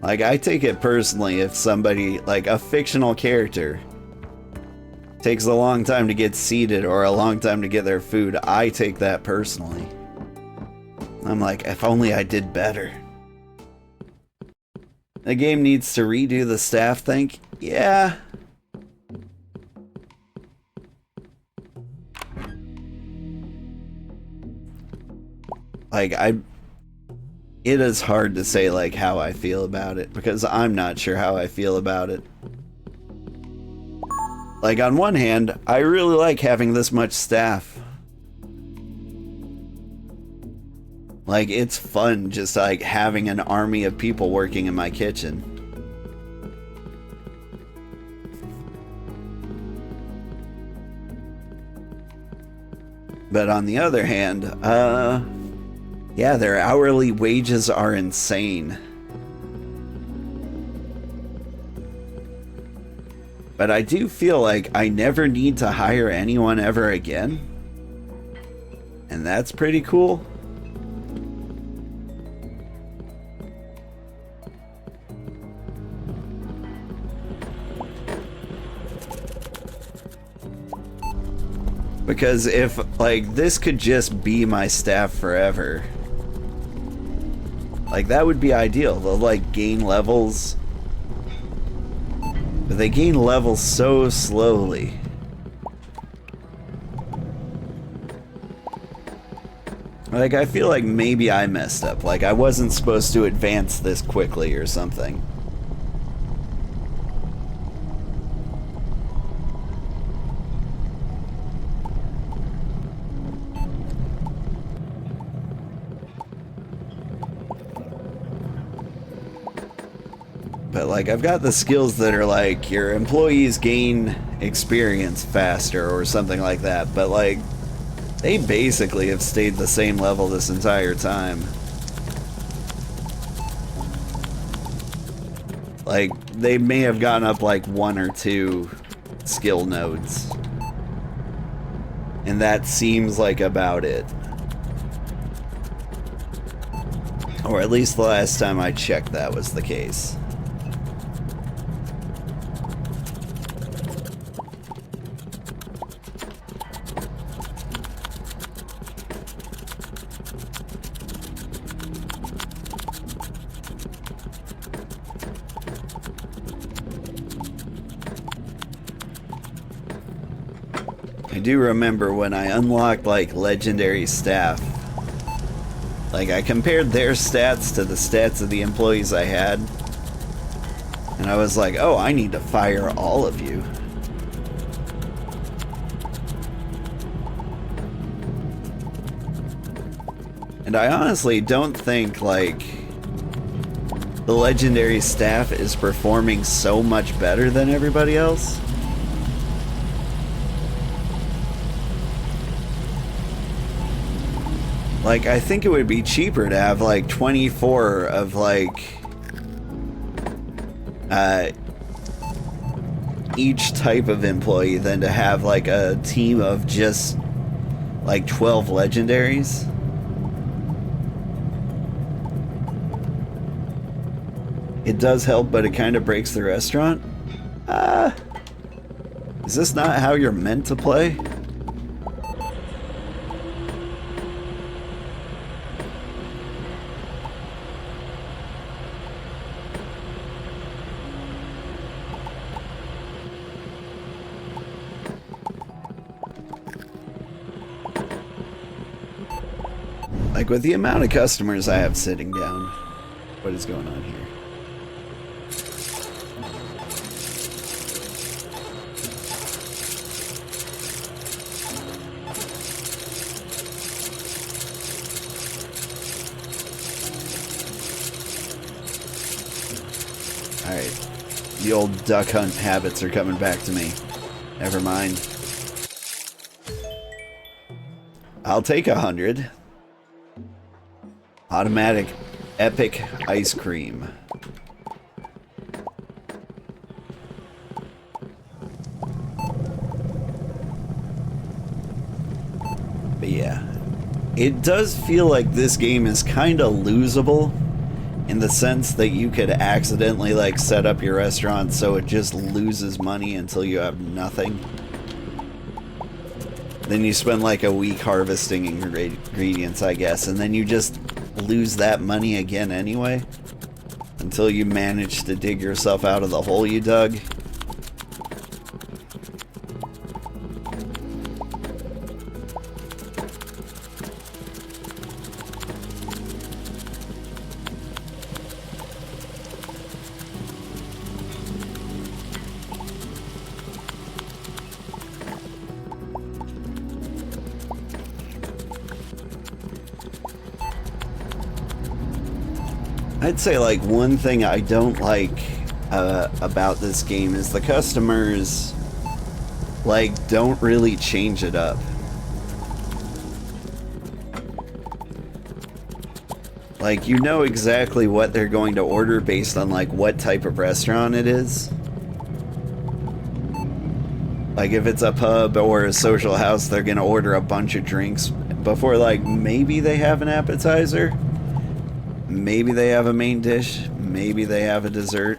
Like, I take it personally if somebody, like a fictional character, takes a long time to get seated or a long time to get their food. I take that personally. I'm like, if only I did better. The game needs to redo the staff thing. Yeah. Like, it is hard to say, like, how I feel about it, because I'm not sure how I feel about it. Like, on one hand, I really like having this much staff. Like, it's fun just, like, having an army of people working in my kitchen. But on the other hand, yeah, their hourly wages are insane. But I do feel like I never need to hire anyone ever again. And that's pretty cool. Because if, like, this could just be my staff forever, like, that would be ideal. They'll, like, gain levels. But they gain levels so slowly. Like, I feel like maybe I messed up. Like, I wasn't supposed to advance this quickly or something. But, like, I've got the skills that are, like, your employees gain experience faster or something like that. But, like, they basically have stayed the same level this entire time. Like, they may have gone up, like, 1 or 2 skill nodes. And that seems like about it. Or at least the last time I checked that was the case. I do remember when I unlocked, like, legendary staff, like, I compared their stats to the stats of the employees I had, and I was like, oh, I need to fire all of you. And I honestly don't think, like, the legendary staff is performing so much better than everybody else. Like, I think it would be cheaper to have, like, 24 of, like, each type of employee than to have, like, a team of just, like, 12 legendaries. It does help, but it kind of breaks the restaurant. Is this not how you're meant to play? Like, with the amount of customers I have sitting down, what is going on here? Alright. The old duck hunt habits are coming back to me. Never mind. I'll take 100. Automatic epic ice cream. But yeah, it does feel like this game is kind of losable in the sense that you could accidentally like set up your restaurant so it just loses money until you have nothing. Then you spend like a week harvesting ingredients, I guess, and then you just lose that money again anyway until you manage to dig yourself out of the hole you dug. I'd say like one thing I don't like about this game is the customers like don't really change it up. Like you know exactly what they're going to order based on like what type of restaurant it is. Like if it's a pub or a social house, they're gonna order a bunch of drinks before like maybe they have an appetizer. Maybe they have a main dish. Maybe they have a dessert.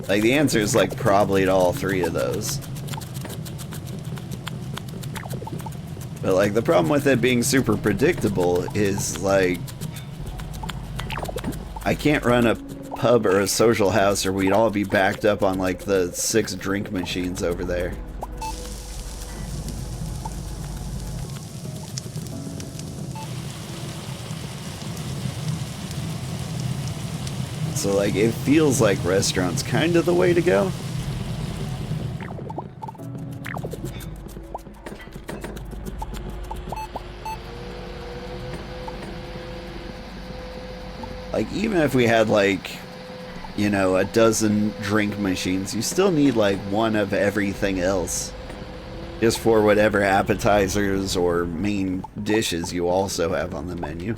Like, the answer is, like, probably to all three of those. But, like, the problem with it being super predictable is, like, I can't run a pub or a social house or we'd all be backed up on, like, the 6 drink machines over there. So, like, it feels like restaurants kind of the way to go. Like, even if we had, like, you know, a dozen drink machines, you still need, like, one of everything else. Just for whatever appetizers or main dishes you also have on the menu.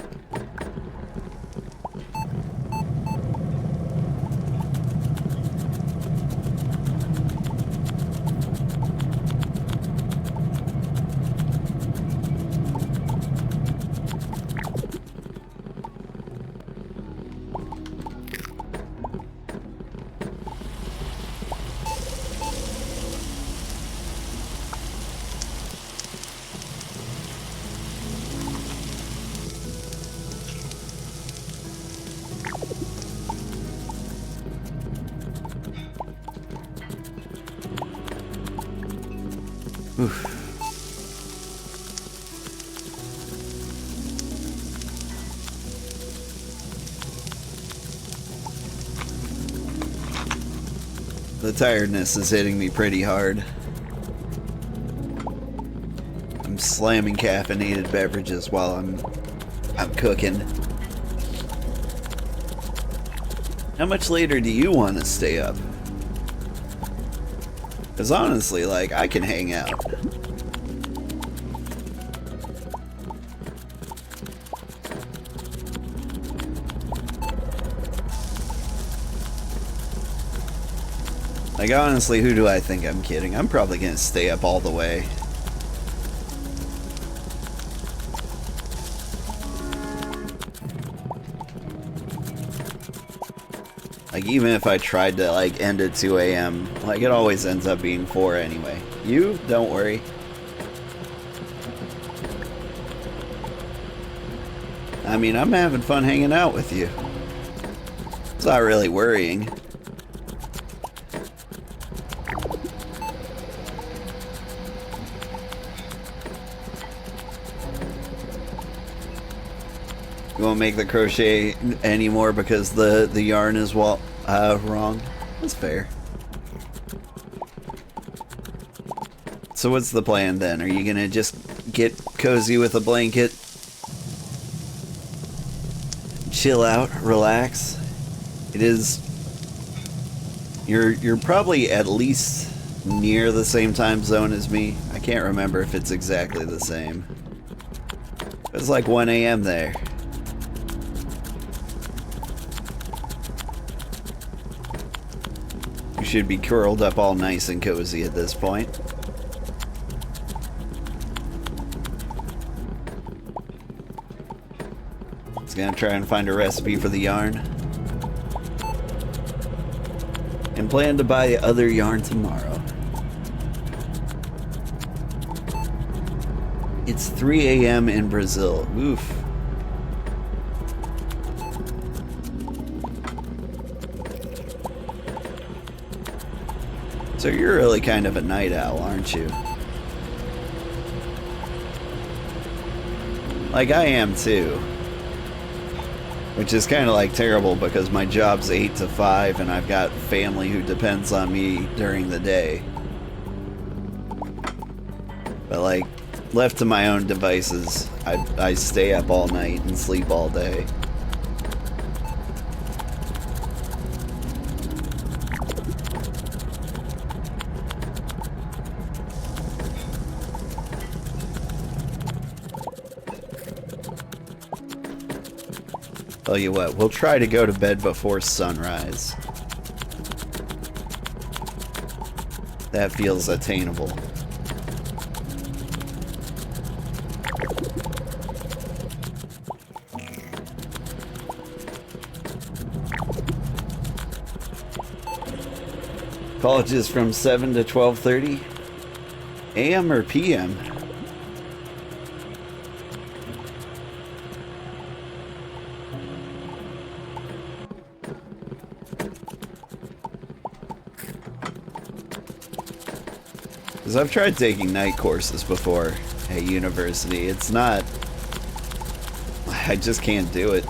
Oof. The tiredness is hitting me pretty hard. I'm slamming caffeinated beverages while I'm cooking. How much later do you want to stay up? Because honestly, like, I can hang out. Like, honestly, who do I think I'm kidding? I'm probably gonna stay up all the way. Like, even if I tried to, like, end at 2 a.m., like, it always ends up being 4 anyway. You? Don't worry. I mean, I'm having fun hanging out with you. It's not really worrying. You won't make the crochet anymore because the yarn is wrong. That's fair. So what's the plan then? Are you gonna just get cozy with a blanket, chill out, relax? It is. You're probably at least near the same time zone as me. I can't remember if it's exactly the same. It's like 1 a.m. there. You should be curled up all nice and cozy at this point. It's Gonna try and find a recipe for the yarn. And plan to buy other yarn tomorrow. It's 3 a.m. in Brazil. Oof. So you're really kind of a night owl, aren't you? Like I am too. Which is kind of like terrible because my job's 8 to 5 and I've got family who depends on me during the day. But like, left to my own devices, I stay up all night and sleep all day. Tell you what, we'll try to go to bed before sunrise. That feels attainable. College is from 7 to 12:30 a.m. or p.m. Because I've tried taking night courses before at university. It's not... I just can't do it.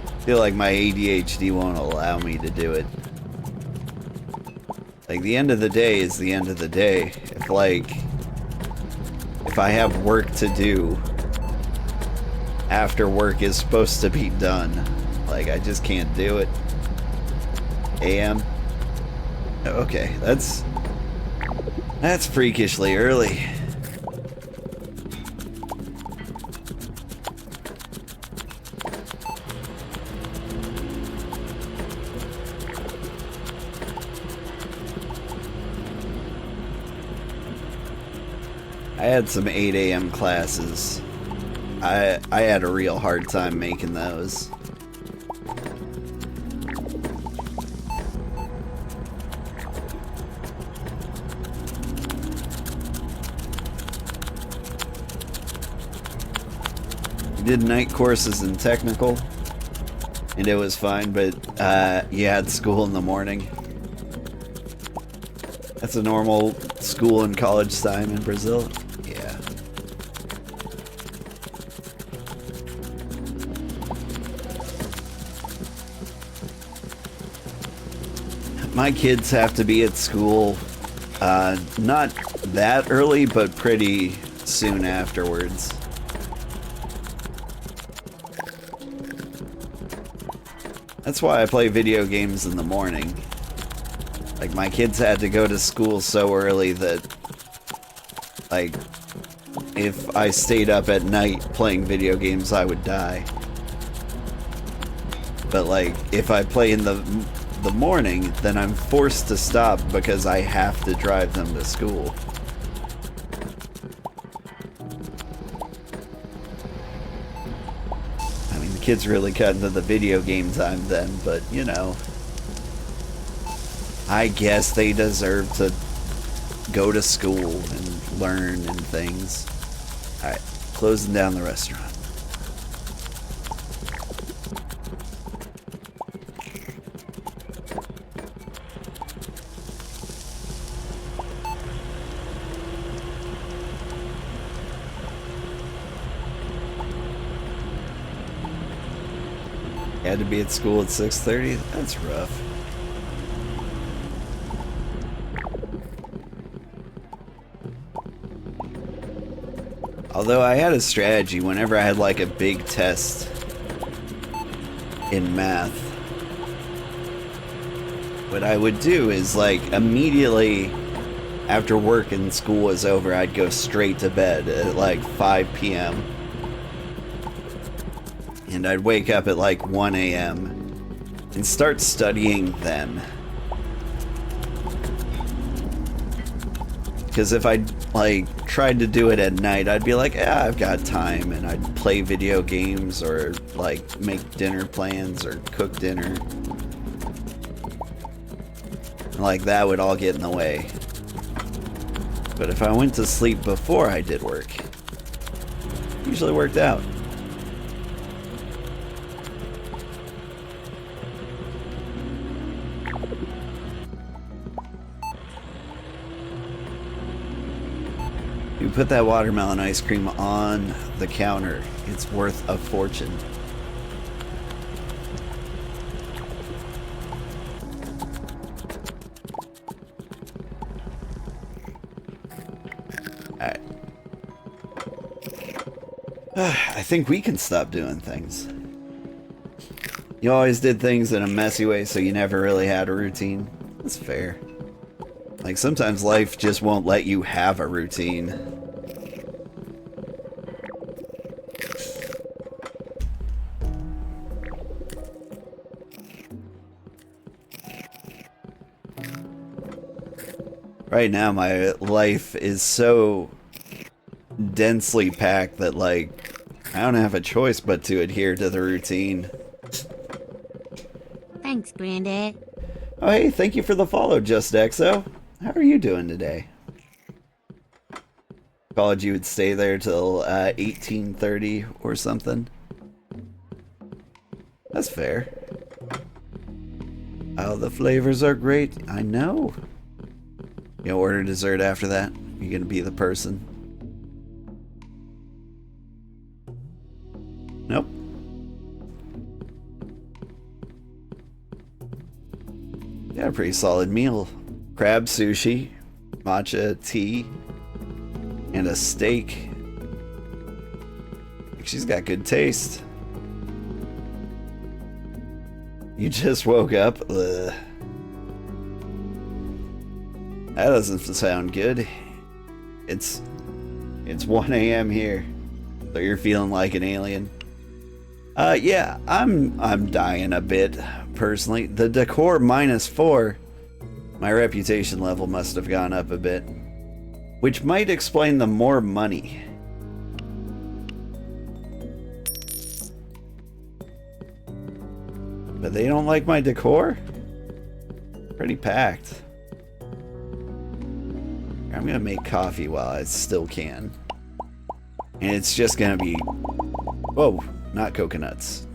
I feel like my ADHD won't allow me to do it. Like, the end of the day is the end of the day. If I have work to do after work is supposed to be done, like, I just can't do it. AM? Okay, that's freakishly early. I had some 8 a.m. classes. I had a real hard time making those. Did night courses in technical, and it was fine, but you had school in the morning. That's a normal school and college time in Brazil. Yeah. My kids have to be at school not that early, but pretty soon afterwards. That's why I play video games in the morning. Like, my kids had to go to school so early that, like, if I stayed up at night playing video games, I would die. But, like, if I play in the morning, then I'm forced to stop because I have to drive them to school. Kids really cut into the video game time then, but you know, I guess they deserve to go to school and learn and things. Alright, closing down the restaurant. Had to be at school at 6:30? That's rough. Although I had a strategy whenever I had like a big test in math. What I would do is like immediately after work and school was over, I'd go straight to bed at like 5 p.m. And I'd wake up at like 1 a.m. and start studying then. Because if I like tried to do it at night, I'd be like, yeah, I've got time, and I'd play video games or like make dinner plans or cook dinner. Like that would all get in the way. But if I went to sleep before I did work, it usually worked out. You put that watermelon ice cream on the counter. It's worth a fortune. Alright. I think we can stop doing things. You always did things in a messy way, so you never really had a routine. That's fair. Like, sometimes life just won't let you have a routine. Right now, my life is so densely packed that, like, I don't have a choice but to adhere to the routine. Thanks, Granddad. Oh, hey, thank you for the follow, Just Exo. How are you doing today? Thought you would stay there till 18:30 or something. That's fair. Oh, the flavors are great. I know. You know, order dessert after that? You're gonna be the person? Nope. Yeah, a pretty solid meal. Crab sushi, matcha tea, and a steak. She's got good taste. You just woke up? Ugh. That doesn't sound good. It's 1 a.m. here, so you're feeling like an alien. Yeah, I'm dying a bit personally. The decor -4. My reputation level must have gone up a bit, which might explain the more money. But they don't like my decor? Pretty packed. I'm gonna make coffee while I still can. And it's just gonna be... Whoa, not coconuts.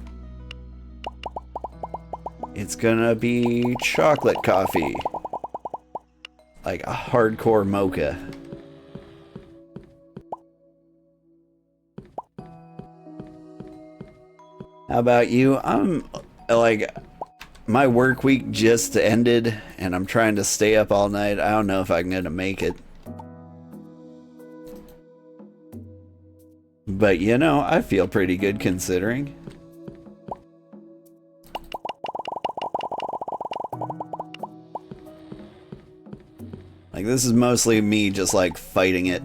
It's gonna be chocolate coffee. Like a hardcore mocha. How about you? I'm like, my work week just ended and I'm trying to stay up all night. I don't know if I'm gonna make it. But you know, I feel pretty good considering. Like, this is mostly me just like fighting it.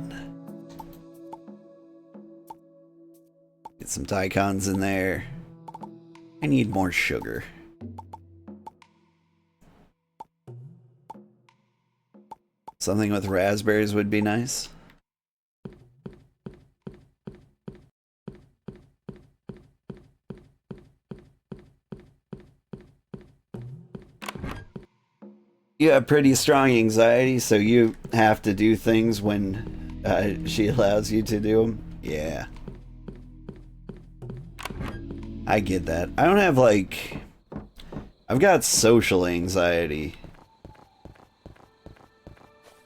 Get some daikons in there. I need more sugar. Something with raspberries would be nice. You have pretty strong anxiety, so you have to do things when she allows you to do them. Yeah. I get that. I don't have, like... I've got social anxiety.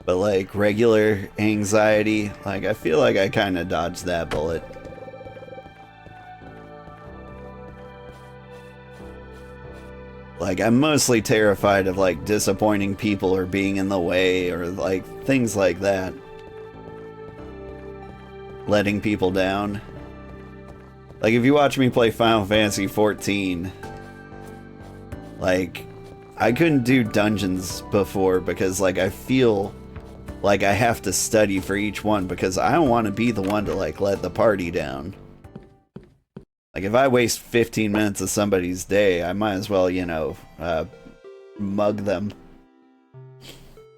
But, like, regular anxiety, like, I feel like I kind of dodged that bullet. Like, I'm mostly terrified of, like, disappointing people or being in the way or, like, things like that. Letting people down. Like, if you watch me play Final Fantasy XIV, like, I couldn't do dungeons before because, like, I feel like I have to study for each one because I don't want to be the one to, like, let the party down. Like, if I waste 15 minutes of somebody's day, I might as well, you know, mug them.